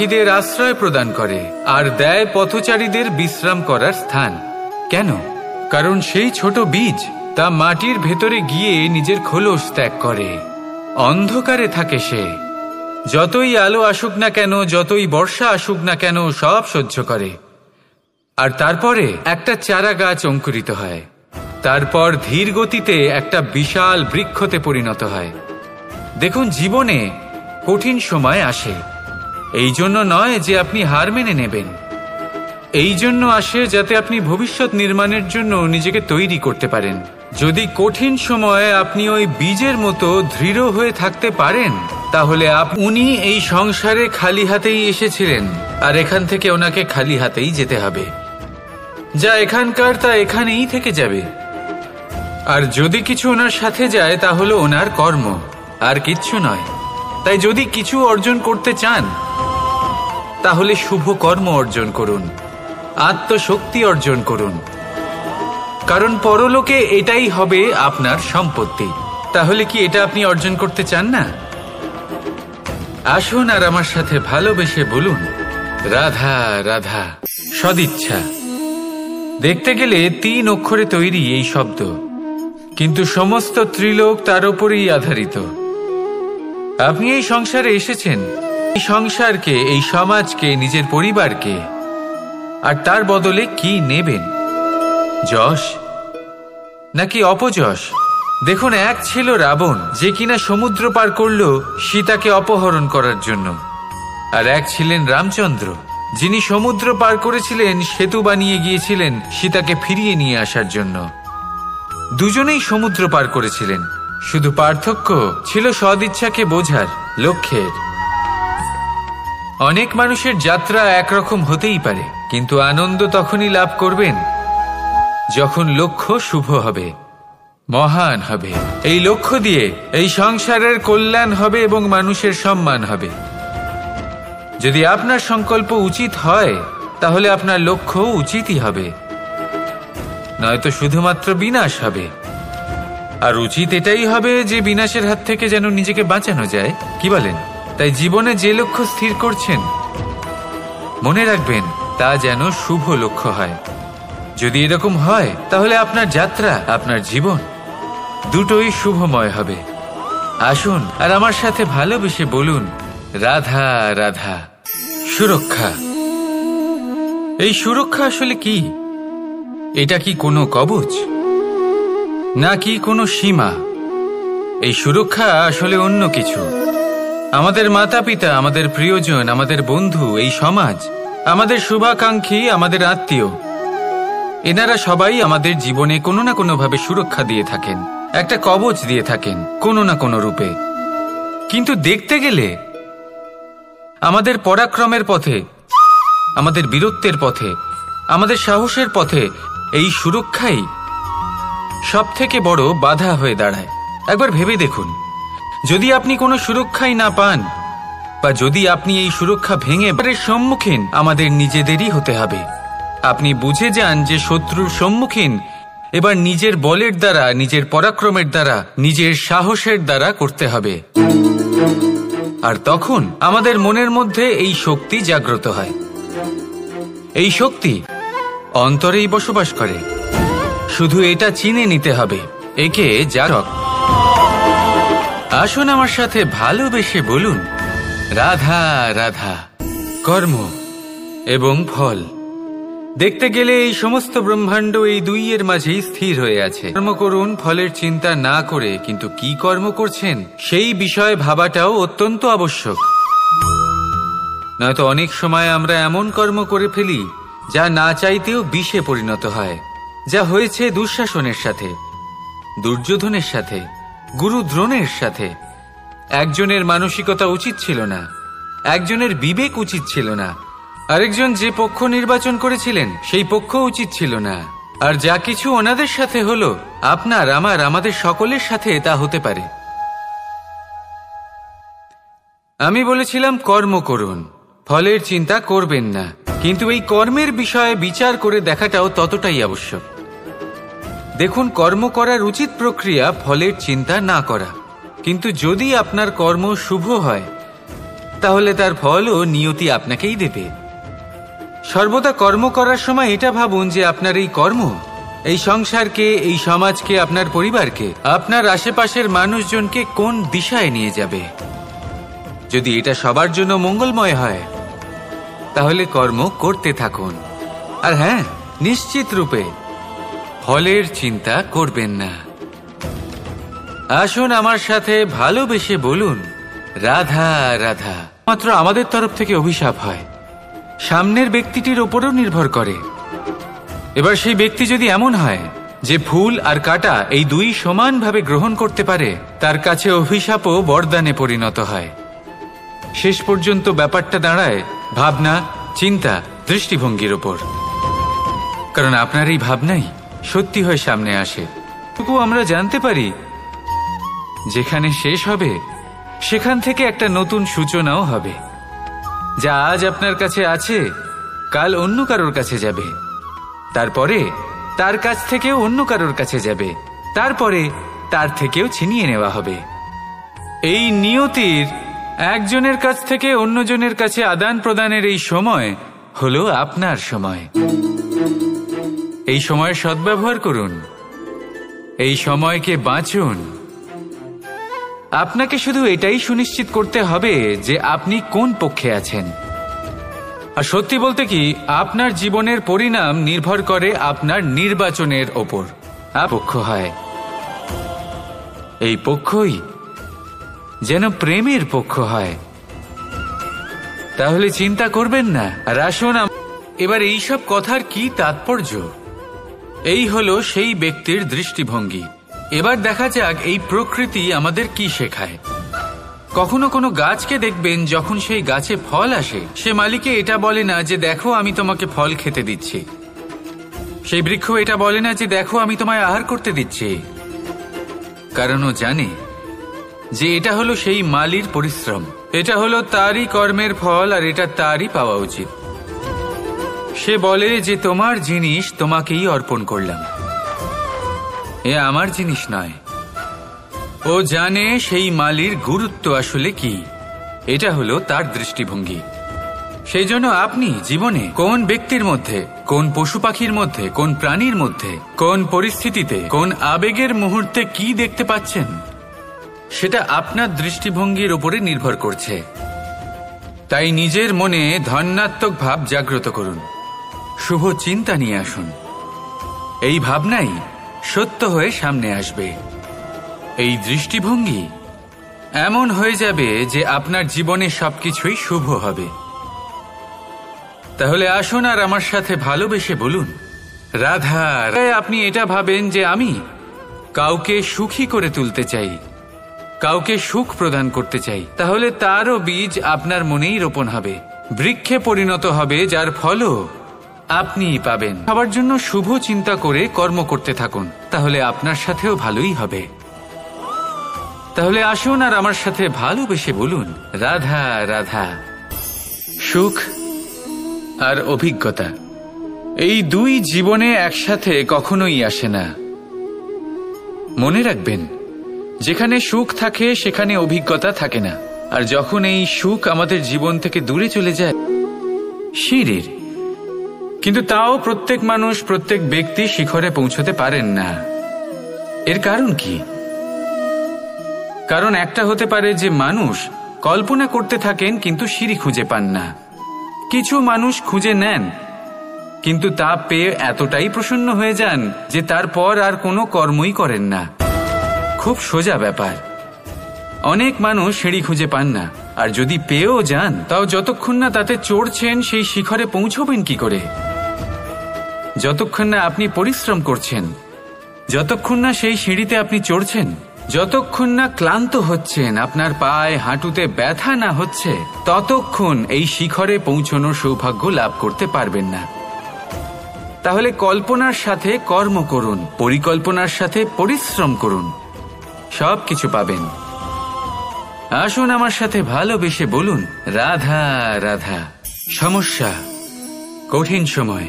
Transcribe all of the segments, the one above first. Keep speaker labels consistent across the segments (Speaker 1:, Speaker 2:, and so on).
Speaker 1: এদের আশ্রয় প্রদান করে আর দেয় পথচারীদের বিশ্রাম করার স্থান। কেন? কারণ সেই ছোট বীজ তা মাটির ভেতরে গিয়ে নিজের খোলস ত্যাগ করে। অন্ধকারে থাকে সে, যতই আলো আসুক না কেন, যতই বর্ষা আসুক না কেন, সব সহ্য করে। আর তারপরে একটা চারা গাছ অঙ্কুরিত হয়, তারপর ধীর গতিতে একটা বিশাল বৃক্ষতে পরিণত হয়। দেখুন, জীবনে কঠিন সময় আসে, এই জন্য নয় যে আপনি হার মেনে নেবেন, এই জন্য আসে যাতে আপনি ভবিষ্যৎ নির্মাণের জন্য নিজেকে তৈরি করতে পারেন। যদি কঠিন সময়ে আপনি ওই বীজের মতো দৃঢ় হয়ে থাকতে পারেন, তাহলে উনি এই সংসারে খালি হাতেই এসেছিলেন আর এখান থেকে ওনাকে খালি হাতেই যেতে হবে। যা এখানকার তা এখানেই থেকে যাবে। আর যদি কিছু ওনার সাথে যায় তা হলো ওনার কর্ম, আর কিচ্ছু নয়। তাই যদি কিছু অর্জন করতে চান তাহলে শুভ কর্ম অর্জন করুন, আত্মশক্তি অর্জন করুন, কারণ পরলোকে এটাই হবে আপনার সম্পত্তি। তাহলে কি এটা আপনি অর্জন করতে চান না? আসুন আর আমার সাথে ভালোবেসে বলুন, রাধা রাধা। সদিচ্ছা। দেখতে গেলে 3 অক্ষরে তৈরি এই শব্দ, কিন্তু সমস্ত ত্রিলোক তার উপরেই আধারিত। আপনি এই সংসারে এসেছেন এই সংসারকে, এই সমাজকে, নিজের পরিবারকে, আর তার বদলে কি নেবেন? যশ নাকি অপযশ? দেখুন, এক ছিল রাবণ, যে কিনা সমুদ্র পার করলো সীতাকে অপহরণ করার জন্য, আর এক ছিলেন রামচন্দ্র, যিনি সমুদ্র পার করেছিলেন, সেতু বানিয়ে গিয়েছিলেন সীতাকে ফিরিয়ে নিয়ে আসার জন্য। দুজনেই সমুদ্র পার করেছিলেন, শুধু পার্থক্য ছিল সদিচ্ছাকে বোঝার, লক্ষ্যের। অনেক মানুষের যাত্রা একরকম হতেই পারে, কিন্তু আনন্দ তখনই লাভ করবেন যখন লক্ষ্য শুভ হবে, মহান হবে। এই লক্ষ্য দিয়ে এই সংসারের কল্যাণ হবে এবং মানুষের সম্মান হবে। যদি আপনার সংকল্প উচিত হয় তাহলে আপনার লক্ষ্য উচিতই হবে, নয়তো শুধুমাত্র বিনাশ হবে। আর উচিত এটাই হবে যে বিনাশের হাত থেকে যেন নিজেকে বাঁচানো যায়, কি বলেন? তাই জীবনে যে লক্ষ্য স্থির করছেন, মনে রাখবেন তা যেন শুভ লক্ষ্য হয়। যদি এরকম হয় তাহলে আপনার যাত্রা, আপনার জীবন দুটোই শুভময় হবে। আসুন আর আমার সাথে ভালোবেসে বলুন, রাধা রাধা। সুরক্ষা। এই সুরক্ষা আসলে কি? এটা কি কোনো কবচ নাকি কোনো সীমা? এই সুরক্ষা আসলে অন্য কিছু। আমাদের মাতা পিতা, আমাদের প্রিয়জন, আমাদের বন্ধু, এই সমাজ, আমাদের শুভাকাঙ্ক্ষী, আমাদের আত্মীয়, এনারা সবাই আমাদের জীবনে কোনো না কোনো ভাবে সুরক্ষা দিয়ে থাকেন, একটা কবচ দিয়ে থাকেন কোনো না কোনো রূপে। কিন্তু দেখতে গেলে আমাদের পরাক্রমের পথে, আমাদের বীরত্বের পথে, আমাদের সাহসের পথে এই সুরক্ষাই সব থেকে বড় বাধা হয়ে দাঁড়ায়। একবার ভেবে দেখুন, যদি আপনি কোনো সুরক্ষাই না পান, বা যদি আপনি এই সুরক্ষা ভেঙে এবারের সম্মুখীন আমাদের নিজেদেরই হতে হবে। আপনি বুঝে যান যে শত্রুর সম্মুখীন এবার নিজের বলের দ্বারা, নিজের পরাক্রমের দ্বারা, নিজের সাহসের দ্বারা করতে হবে। আর তখন আমাদের মনের মধ্যে এই শক্তি জাগ্রত হয়। এই শক্তি অন্তরেই বসবাস করে, শুধু এটা চিনে নিতে হবে, একে জাগরক। আসুন আমার সাথে ভালোবেসে বলুন, রাধা রাধা। কর্ম এবং ফল। দেখতে গেলে এই সমস্ত ব্রহ্মাণ্ড এই দুইয়ের মাঝেই স্থির হয়ে আছে। কর্ম করুন ফলের চিন্তা না করে, কিন্তু কি কর্ম করছেন সেই বিষয়ে ভাবাটাও অত্যন্ত আবশ্যক। নয়তো অনেক সময় আমরা এমন কর্ম করে ফেলি যা না চাইতেও বিষে পরিণত হয়, যা হয়েছে দুঃশাসনের সাথে, দুর্যোধনের সাথে, গুরু দ্রোণের সাথে। একজনের মানসিকতা উচিত ছিল না, একজনের বিবেক উচিত ছিল না, আরেকজন যে পক্ষ নির্বাচন করেছিলেন সেই পক্ষ উচিত ছিল না। আর যা কিছু ওনাদের সাথে হলো, আপনার, আমার, আমাদের সকলের সাথে তা হতে পারে। আমি বলেছিলাম কর্ম করুন, ফলের চিন্তা করবেন না, কিন্তু এই কর্মের বিষয়ে বিচার করে দেখাটাও ততটাই আবশ্যক। দেখুন, কর্ম করার উচিত প্রক্রিয়া ফলের চিন্তা না করা, কিন্তু যদি আপনার কর্ম শুভ হয় তাহলে তার ফলও নিয়তি আপনাকেই দেবে। সর্বদা কর্ম করার সময় এটা ভাবুন যে আপনার এই কর্ম এই সংসারকে, এই সমাজকে, আপনার পরিবারকে, আপনার আশেপাশের মানুষজনকে কোন দিশায় নিয়ে যাবে। যদি এটা সবার জন্য মঙ্গলময় হয় তাহলে কর্ম করতে থাকুন। আর হ্যাঁ, নিশ্চিত রূপে ফলের চিন্তা করবেন না। আসুন আমার সাথে ভালোবেসে বলুন, রাধা রাধা। মাত্র আমাদের তরফ থেকে অভিশাপ হয়, সামনের ব্যক্তিটির ওপরও নির্ভর করে। এবার সেই ব্যক্তি যদি এমন হয় যে ফুল আর কাঁটা এই দুই সমানভাবে গ্রহণ করতে পারে, তার কাছে অভিশাপও বরদানে পরিণত হয়। শেষ পর্যন্ত ব্যাপারটা দাঁড়ায় ভাবনা, চিন্তা, দৃষ্টিভঙ্গির ওপর। কারণ আপনার এই ভাবনাই সত্যি হয়ে সামনে আসে। তবু আমরা জানতে পারি যেখানে শেষ হবে সেখান থেকে একটা নতুন সূচনাও হবে। যা আজ আপনার কাছে আছে কাল অন্য কারোর কাছে যাবে, তারপরে তার কাছ থেকেও অন্য কারোর কাছে যাবে, তারপরে তার থেকেও ছিনিয়ে নেওয়া হবে। এই নিয়তির একজনের কাছ থেকে অন্যজনের কাছে আদান প্রদানের এই সময় হলো আপনার সময়। এই সময়ের সদ্ব্যবহার করুন, এই সময়কে বাঁচুন। আপনাকে শুধু এটাই সুনিশ্চিত করতে হবে যে আপনি কোন পক্ষে আছেন। আর সত্যি বলতে কি, আপনার জীবনের পরিণাম নির্ভর করে আপনার নির্বাচনের ওপর। পক্ষ হয়, এই পক্ষই যেন প্রেমের পক্ষ হয়। তাহলে চিন্তা করবেন না। আর আসুন এবার এইসব কথার কি তাৎপর্য, এই হলো সেই ব্যক্তির দৃষ্টিভঙ্গি। এবার দেখা যাক এই প্রকৃতি আমাদের কি শেখায়। কখনো কোনো গাছকে দেখবেন, যখন সেই গাছে ফল আসে, সে মালিকে এটা বলে না যে দেখো আমি তোমাকে ফল খেতে দিচ্ছি। সেই বৃক্ষ এটা বলে না যে দেখো আমি তোমায় আহার করতে দিচ্ছি। কারণ ও জানে যে এটা হলো সেই মালির পরিশ্রম, এটা হলো তারই কর্মের ফল, আর এটা তারই পাওয়া উচিত। সে বলে যে তোমার জিনিস তোমাকেই অর্পণ করলাম, এ আমার জিনিস নয়। ও জানে সেই মালির গুরুত্ব আসলে কি। এটা হলো তার দৃষ্টিভঙ্গি। সেই জন্য আপনি জীবনে কোন ব্যক্তির মধ্যে, কোন পশু পাখির মধ্যে, কোন প্রাণীর মধ্যে, কোন পরিস্থিতিতে, কোন আবেগের মুহূর্তে কি দেখতে পাচ্ছেন, সেটা আপনার দৃষ্টিভঙ্গির উপরে নির্ভর করছে। তাই নিজের মনে ধন্যাত্মক ভাব জাগ্রত করুন, শুভ চিন্তা নিয়ে আসুন। এই ভাবনাই সত্য হয়ে সামনে আসবে। এই দৃষ্টিভঙ্গি এমন হয়ে যাবে যে আপনার জীবনে সবকিছুই শুভ হবে। তাহলে আসুন আর আমার সাথে ভালোবেসে বলুন, রাধা। আপনি এটা ভাবেন যে আমি কাউকে সুখী করে তুলতে চাই, কাউকে সুখ প্রদান করতে চাই, তাহলে তারও বীজ আপনার মনেই রোপণ হবে, বৃক্ষে পরিণত হবে, যার ফলও আপনিই পাবেন। সবার জন্য শুভ চিন্তা করে কর্ম করতে থাকুন, তাহলে আপনার সাথেও ভালোই হবে। তাহলে আসুন আর আমার সাথে ভালোবেসে বলুন, রাধা রাধা। সুখ আর অভিজ্ঞতা এই দুই জীবনে একসাথে কখনোই আসে না। মনে রাখবেন, যেখানে সুখ থাকে সেখানে অভিজ্ঞতা থাকে না। আর যখন এই সুখ আমাদের জীবন থেকে দূরে চলে যায়, সিঁড়ির, কিন্তু তাও প্রত্যেক মানুষ, প্রত্যেক ব্যক্তি শিখরে পৌঁছতে পারেন না। এর কারণ কি? কারণ একটা হতে পারে যে মানুষ কল্পনা করতে থাকেন কিন্তু সিঁড়ি খুঁজে পান না। কিছু মানুষ খুঁজে নেন কিন্তু তা পেয়ে এতটাই প্রসন্ন হয়ে যান যে তারপর আর কোনো কর্মই করেন না। খুব সোজা ব্যাপার। অনেক মানুষ সিঁড়ি খুঁজে পান না, আর যদি পেয়েও যান তাও যতক্ষণ না তাতে চড়ছেন সেই শিখরে পৌঁছবেন কি করে? যতক্ষণ না আপনি পরিশ্রম করছেন, যতক্ষণ না সেই সিঁড়িতে আপনি চড়ছেন, যতক্ষণ না ক্লান্ত হচ্ছেন, আপনার পায়ে হাঁটুতে ব্যথা না হচ্ছে, ততক্ষণ এই শিখরে পৌঁছানোর সৌভাগ্য লাভ করতে পারবেন না। তাহলে কল্পনার সাথে কর্ম করুন, পরিকল্পনার সাথে পরিশ্রম করুন, সব কিছু পাবেন। আসুন আমার সাথে ভালোবেসে বলুন, রাধা রাধা। সমস্যা, কঠিন সময়,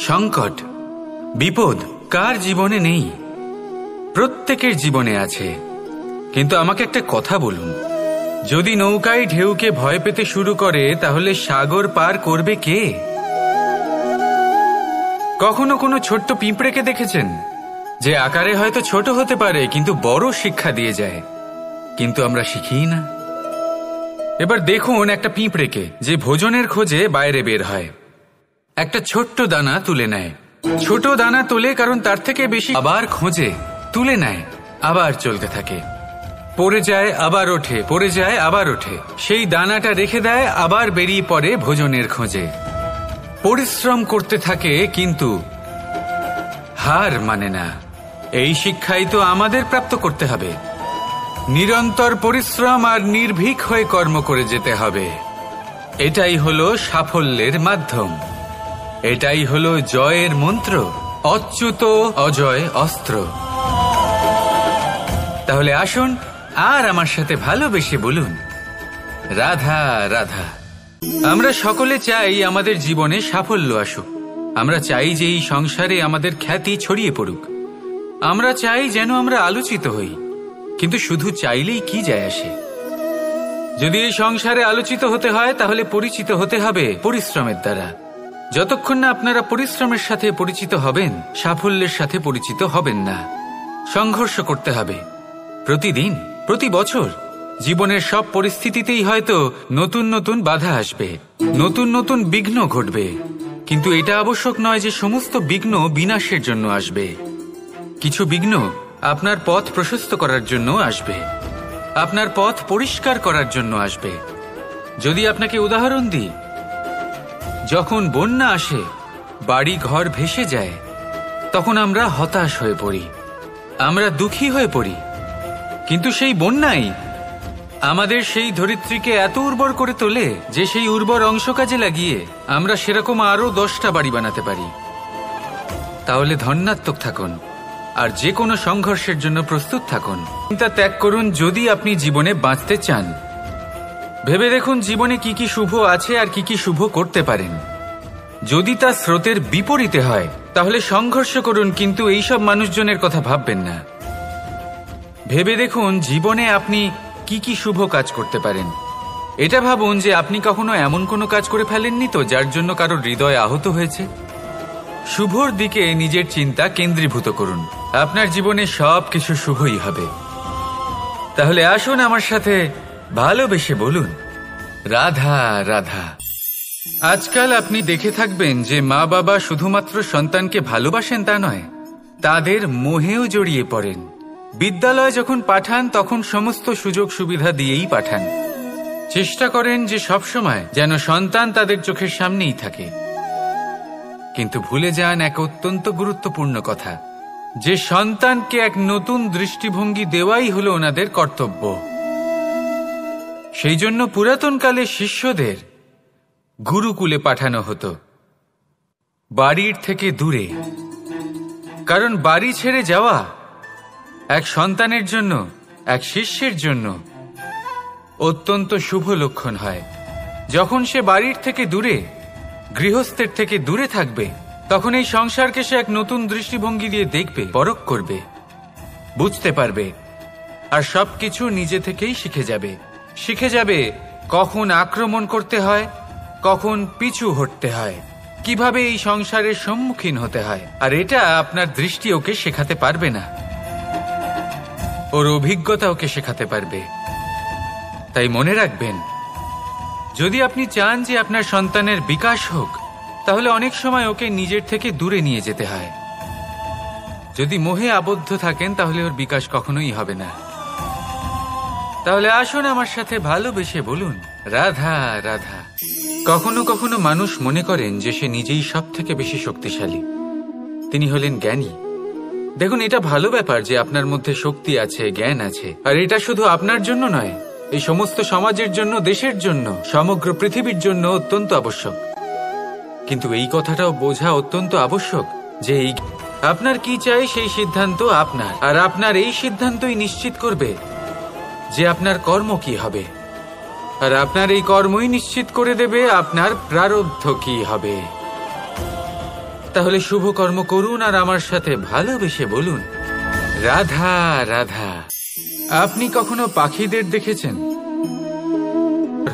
Speaker 1: সংকট, বিপদ কার জীবনে নেই? প্রত্যেকের জীবনে আছে। কিন্তু আমাকে একটা কথা বলুন, যদি নৌকায় ঢেউকে ভয় পেতে শুরু করে তাহলে সাগর পার করবে কে? কখনো কোনো ছোট্ট পিঁপড়েকে দেখেছেন যে আকারে হয়তো ছোট হতে পারে কিন্তু বড় শিক্ষা দিয়ে যায়? কিন্তু আমরা শিখি না। এবার দেখুন একটা পিঁপড়েকে যে ভোজনের খোঁজে বাইরে বের হয়, একটা ছোট্ট দানা তুলে নেয়, ছোট দানা তোলে কারণ তার থেকে বেশি, আবার খোঁজে, তুলে নেয়, আবার চলতে থাকে, পড়ে যায় আবার ওঠে, পড়ে যায় আবার ওঠে, সেই দানাটা রেখে দেয়, আবার বেরিয়ে পড়ে ভোজনের খোঁজে। পরিশ্রম করতে থাকে কিন্তু হার মানে না। এই শিক্ষাই তো আমাদের প্রাপ্ত করতে হবে। নিরন্তর পরিশ্রম আর নির্ভীক হয়ে কর্ম করে যেতে হবে। এটাই হলো সাফল্যের মাধ্যম, এটাই হলো জয়ের মন্ত্র, অচ্যুত অজয় অস্ত্র। তাহলে আসুন আর আমার সাথে ভালোবেসে বলুন, রাধা রাধা। আমরা সকলে চাই আমাদের জীবনে সাফল্য আসুক। আমরা চাই যে এই সংসারে আমাদের খ্যাতি ছড়িয়ে পড়ুক। আমরা চাই যেন আমরা আলোচিত হই। কিন্তু শুধু চাইলেই কি যায় আসে? যদি এই সংসারে আলোচিত হতে হয় তাহলে পরিচিত হতে হবে পরিশ্রমের দ্বারা। যতক্ষণ না আপনারা পরিশ্রমের সাথে পরিচিত হবেন, সাফল্যের সাথে পরিচিত হবেন না। সংঘর্ষ করতে হবে প্রতিদিন, প্রতি বছর। জীবনের সব পরিস্থিতিতেই হয়তো নতুন নতুন বাধা আসবে, নতুন নতুন বিঘ্ন ঘটবে, কিন্তু এটা আবশ্যক নয় যে সমস্ত বিঘ্ন বিনাশের জন্য আসবে। কিছু বিঘ্ন আপনার পথ প্রশস্ত করার জন্য আসবে, আপনার পথ পরিষ্কার করার জন্য আসবে। যদি আপনাকে উদাহরণ দিই, যখন বন্যা আসে, বাড়ি ঘর ভেসে যায়, তখন আমরা হতাশ হয়ে পড়ি, আমরা দুঃখী হয়ে পড়ি। কিন্তু সেই বন্যাই আমাদের সেই ধরিত্রীকে এত উর্বর করে তোলে যে সেই উর্বর অংশ কাজে লাগিয়ে আমরা সেরকম আরো 10টা বাড়ি বানাতে পারি। তাহলে ধন্যাত্মক থাকুন আর যে কোনো সংঘর্ষের জন্য প্রস্তুত থাকুন। চিন্তা ত্যাগ করুন যদি আপনি জীবনে বাঁচতে চান। ভেবে দেখুন জীবনে কি কি শুভ আছে আর কি কি শুভ করতে পারেন। যদি তা স্রোতের বিপরীতে হয় তাহলে সংঘর্ষ করুন, কিন্তু এইসব মানুষজনের কথা ভাববেন না। ভেবে দেখুন জীবনে আপনি কি কি শুভ কাজ করতে পারেন। এটা ভাবুন যে আপনি কখনো এমন কোনো কাজ করে ফেলেননি তো যার জন্য কারো হৃদয় আহত হয়েছে। শুভর দিকে নিজের চিন্তা কেন্দ্রীভূত করুন, আপনার জীবনে সব কিছু শুভই হবে। তাহলে আসুন আমার সাথে ভালোবেসে বলুন, রাধা রাধা। আজকাল আপনি দেখে থাকবেন যে মা বাবা শুধুমাত্র সন্তানকে ভালোবাসেন তা নয়, তাদের মোহেও জড়িয়ে পড়েন। বিদ্যালয়ে যখন পাঠান তখন সমস্ত সুযোগ সুবিধা দিয়েই পাঠান। চেষ্টা করেন যে সবসময় যেন সন্তান তাদের চোখের সামনেই থাকে। কিন্তু ভুলে যান এক অত্যন্ত গুরুত্বপূর্ণ কথা, যে সন্তানকে এক নতুন দৃষ্টিভঙ্গি দেওয়াই হলো ওনাদের কর্তব্য। সেই জন্য পুরাতনকালে শিষ্যদের গুরুকুলে পাঠানো হতো, বাড়ির থেকে দূরে। কারণ বাড়ি ছেড়ে যাওয়া এক সন্তানের জন্য, এক শিষ্যের জন্য অত্যন্ত শুভ লক্ষণ হয়। যখন সে বাড়ির থেকে দূরে, গৃহস্থের থেকে দূরে থাকবে, তখন এই সংসারকে সে এক নতুন দৃষ্টিভঙ্গি দিয়ে দেখবে, পরখ করবে, বুঝতে পারবে, আর সবকিছু নিজে থেকেই শিখে যাবে। শিখে যাবে কখন আক্রমণ করতে হয়, কখন পিছু হটতে হয়, কিভাবে এই সংসারের সম্মুখীন হতে হয়। আর এটা আপনার দৃষ্টি ওকে শেখাতে পারবে না, ওর অভিজ্ঞতা ওকে শেখাতে পারবে। তাই মনে রাখবেন, যদি আপনি চান যে আপনার সন্তানের বিকাশ হোক, তাহলে অনেক সময় ওকে নিজের থেকে দূরে নিয়ে যেতে হয়। যদি মোহে আবদ্ধ থাকেন তাহলে ওর বিকাশ কখনোই হবে না। তাহলে আসুন আমার সাথে ভালোবেসে বলুন, রাধা রাধা। কখনো কখনো মানুষ মনে করেন যে সে নিজেই সব থেকে বেশি শক্তিশালী, তিনি হলেন জ্ঞানী। দেখুন, এটা ভালো ব্যাপার যে আপনার মধ্যে শক্তি আছে, জ্ঞান আছে, আর এটা শুধু আপনার জন্য নয়, এই সমস্ত সমাজের জন্য, দেশের জন্য, সমগ্র পৃথিবীর জন্য অত্যন্ত আবশ্যক। কিন্তু এই কথাটাও বোঝা অত্যন্ত আবশ্যক যে আপনার কি চাই সেই সিদ্ধান্ত আপনার, আর আপনার এই সিদ্ধান্তই নিশ্চিত করবে যে আপনার কর্ম কি হবে, আর আপনার এই কর্মই নিশ্চিত করে দেবে আপনার প্রারব্ধ কি হবে। তাহলে শুভ কর্ম করুন আর আমার সাথে ভালোবেসে বলুন, রাধা রাধা। আপনি কখনো পাখিদের দেখেছেন?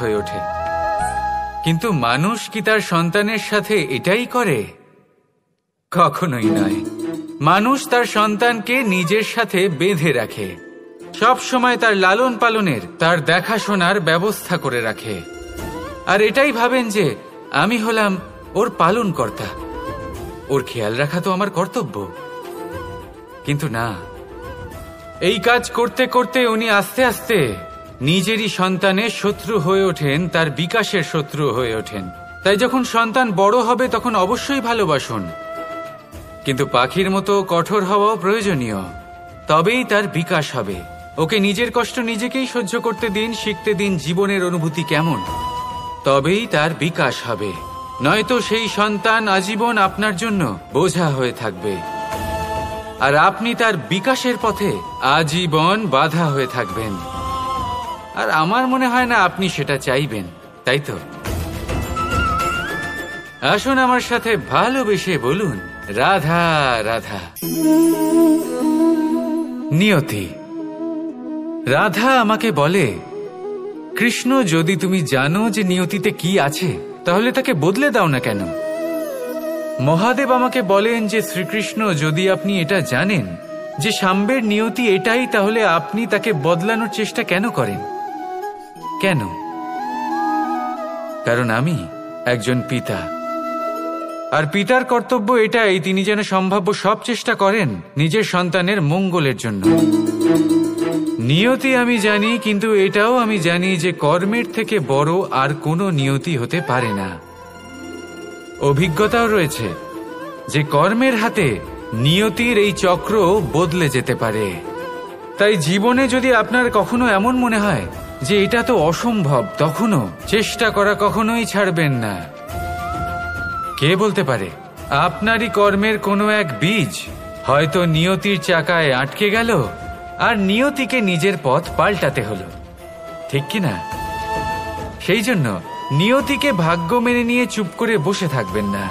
Speaker 1: হয়ে ওঠে। কিন্তু মানুষ কি তার সন্তানের সাথে এটাই করে? কখনোই নয়। মানুষ তার সন্তানকে নিজের সাথে বেঁধে রাখে, সব সময় তার লালন পালনের, তার দেখাশোনার ব্যবস্থা করে রাখে, আর এটাই ভাবেন যে আমি হলাম ওর পালনকর্তা, ওর খেয়াল রাখা তো আমার কর্তব্য। কিন্তু না, এই কাজ করতে করতে উনি আস্তে আস্তে নিজেরই সন্তানের শত্রু হয়ে ওঠেন, তার বিকাশের শত্রু হয়ে ওঠেন। তাই যখন সন্তান বড় হবে তখন অবশ্যই ভালোবাসুন, কিন্তু পাখির মতো কঠোর হওয়াও প্রয়োজনীয়। তবেই তার বিকাশ হবে। ওকে নিজের কষ্ট নিজেকেই সহ্য করতে দিন, শিখতে দিন জীবনের অনুভূতি কেমন, তবেই তার বিকাশ হবে। নয়তো সেই সন্তান আজীবন আপনার জন্য বোঝা হয়ে থাকবে, আর আপনি তার বিকাশের পথে আজীবন বাধা হয়ে থাকবেন। আর আমার মনে হয় না আপনি সেটা চাইবেন, তাই তো? আসুন আমার সাথে ভালোবেসে বলুন, রাধা রাধা। নিয়তি। রাধা আমাকে বলে, কৃষ্ণ, যদি তুমি জানো যে নিয়তিতে কি আছে, তাহলে তাকে বদলে দাও না কেন? মহাদেব আমাকে বলেন যে শ্রীকৃষ্ণ, যদি আপনি এটা জানেন যে সাম্বের নিয়তি এটাই, তাহলে আপনি তাকে বদলানোর চেষ্টা কেন করেন? কেন? কারণ আমি একজন পিতা, আর পিতার কর্তব্য এটাই, তিনি যেন সম্ভাব্য সব চেষ্টা করেন নিজের সন্তানের মঙ্গলের জন্য। নিয়তি আমি জানি, কিন্তু এটাও আমি জানি যে কর্মের থেকে বড় আর কোনো নিয়তি হতে পারে না। অভিজ্ঞতাও রয়েছে যে কর্মের হাতে নিয়তির এই চক্র বদলে যেতে পারে। তাই জীবনে যদি আপনার কখনো এমন মনে হয় যে এটা তো অসম্ভব, তখনও চেষ্টা করা কখনোই ছাড়বেন না। কে বলতে পারে আপনারই কর্মের কোনো এক বীজ হয়তো নিয়তির চাকায় আটকে গেল, আর নিয়তিকে নিজের পথ পাল্টাতে হলো, ঠিক কি না? সেই জন্য নিয়তিকে ভাগ্য মেনে নিয়ে চুপ করে বসে থাকবেন না।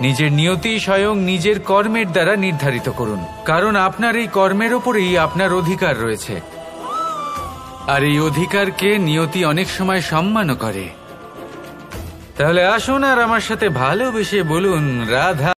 Speaker 1: নিজের নিয়তি স্বয়ং নিজের কর্মের দ্বারা নির্ধারিত করুন, কারণ আপনার এই কর্মের ওপরেই আপনার অধিকার রয়েছে, আর এই অধিকারকে নিয়তি অনেক সময় সম্মানও করে। তাহলে আসুন আর আমার সাথে ভালোবেসে বলুন, রাধা।